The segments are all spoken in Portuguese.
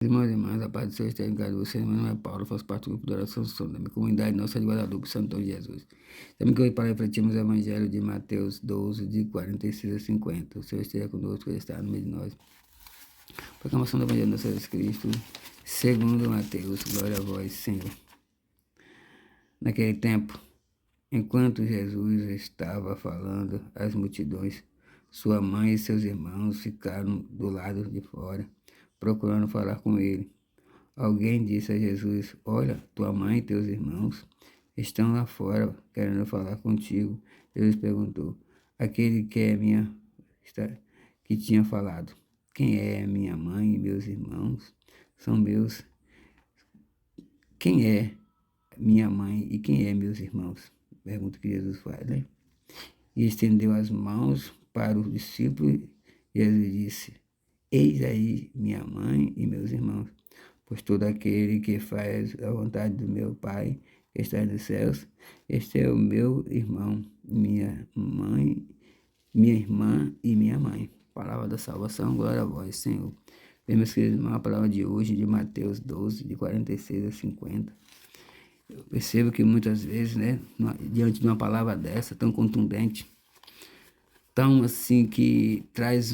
Irmãos e irmãs, a paz do Senhor esteja em casa de vocês. Meu nome é Paulo, faço parte do grupo de oração da minha comunidade Nossa de Guadalupe, Santo Antônio de Jesus. Também que hoje para refletirmos o Evangelho de Mateus 12, de 46 a 50. O Senhor esteja conosco, Ele está no meio de nós. Proclamação do Evangelho de Nosso Jesus Cristo, segundo Mateus. Glória a vós, Senhor. Naquele tempo, enquanto Jesus estava falando às multidões, sua mãe e seus irmãos ficaram do lado de fora, procurando falar com ele. Alguém disse a Jesus: olha, tua mãe e teus irmãos estão lá fora querendo falar contigo. Jesus perguntou: aquele que é que tinha falado, quem é minha mãe e meus irmãos? São meus. Quem é minha mãe e quem é meus irmãos? Pergunta que Jesus faz, né? E estendeu as mãos para os discípulos e Jesus disse: eis aí minha mãe e meus irmãos. Pois todo aquele que faz a vontade do meu Pai, que está nos céus, este é o meu irmão, minha mãe, minha irmã e minha mãe. Palavra da salvação, glória a vós, Senhor. Bem, meus queridos irmãos, a palavra de hoje, de Mateus 12, de 46 a 50. Eu percebo que muitas vezes, né, diante de uma palavra dessa, tão contundente, tão assim, que traz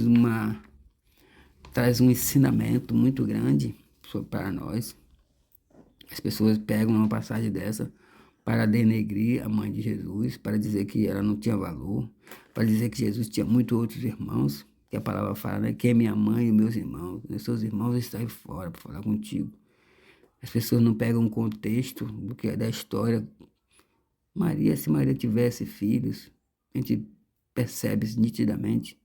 um ensinamento muito grande para nós. As pessoas pegam uma passagem dessa para denegrir a mãe de Jesus, para dizer que ela não tinha valor, para dizer que Jesus tinha muitos outros irmãos, que a palavra fala, né? Que é minha mãe e meus irmãos, os seus irmãos estão aí fora para falar contigo. As pessoas não pegam o contexto do que é da história. Se Maria tivesse filhos, a gente percebe nitidamente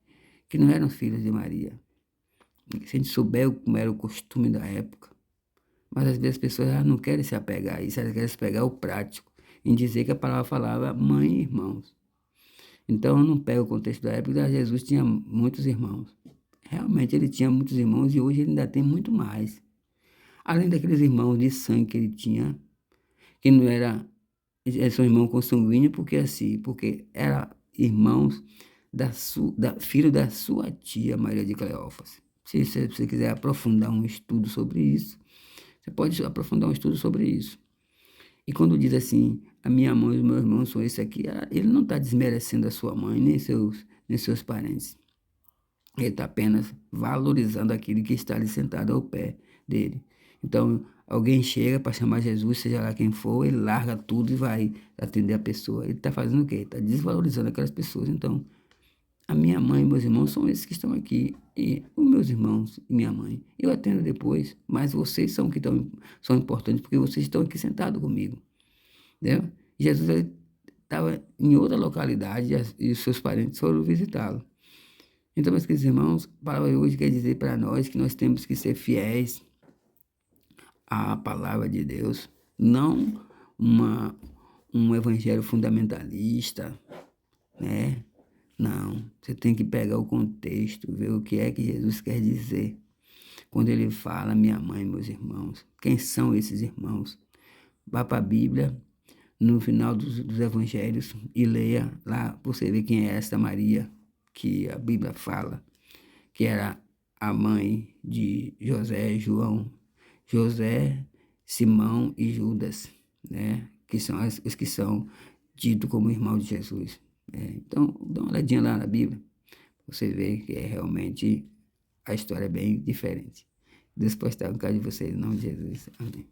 que não eram filhos de Maria. Se a gente souber como era o costume da época, mas às vezes as pessoas não querem se apegar a isso, elas querem se pegar ao prático, em dizer que a palavra falava mãe e irmãos. Então eu não pego o contexto da época, Jesus tinha muitos irmãos. Realmente ele tinha muitos irmãos e hoje ele ainda tem muito mais. Além daqueles irmãos de sangue que ele tinha, que não era, são irmãos consanguíneos, porque eram irmãos filho da sua tia Maria de Cleófas. Se você quiser aprofundar um estudo sobre isso, você pode aprofundar um estudo sobre isso. E quando diz assim, a minha mãe e os meus irmãos são esse aqui, ele não está desmerecendo a sua mãe nem seus parentes. Ele está apenas valorizando aquele que está ali sentado ao pé dele. Então, alguém chega para chamar Jesus, seja lá quem for, ele larga tudo e vai atender a pessoa. Ele está fazendo o quê? Ele está desvalorizando aquelas pessoas. Então, a minha mãe e meus irmãos são esses que estão aqui. E os meus irmãos e minha mãe, eu atendo depois, mas vocês são são importantes porque vocês estão aqui sentados comigo. Entendeu? Jesus estava em outra localidade e os seus parentes foram visitá-lo. Então, meus queridos irmãos, a palavra de hoje quer dizer para nós que nós temos que ser fiéis à palavra de Deus, não um evangelho fundamentalista, né? Não, você tem que pegar o contexto, ver o que é que Jesus quer dizer quando ele fala minha mãe e meus irmãos. Quem são esses irmãos? Vá para a Bíblia, no final dos evangelhos, e leia lá para você ver quem é essa Maria, que a Bíblia fala, que era a mãe de José, Simão e Judas, né? Que são os que são tidos como irmãos de Jesus. Então, dá uma olhadinha lá na Bíblia, você vê que realmente a história é bem diferente. Deus pode estar no caso de vocês, em nome de Jesus. Amém.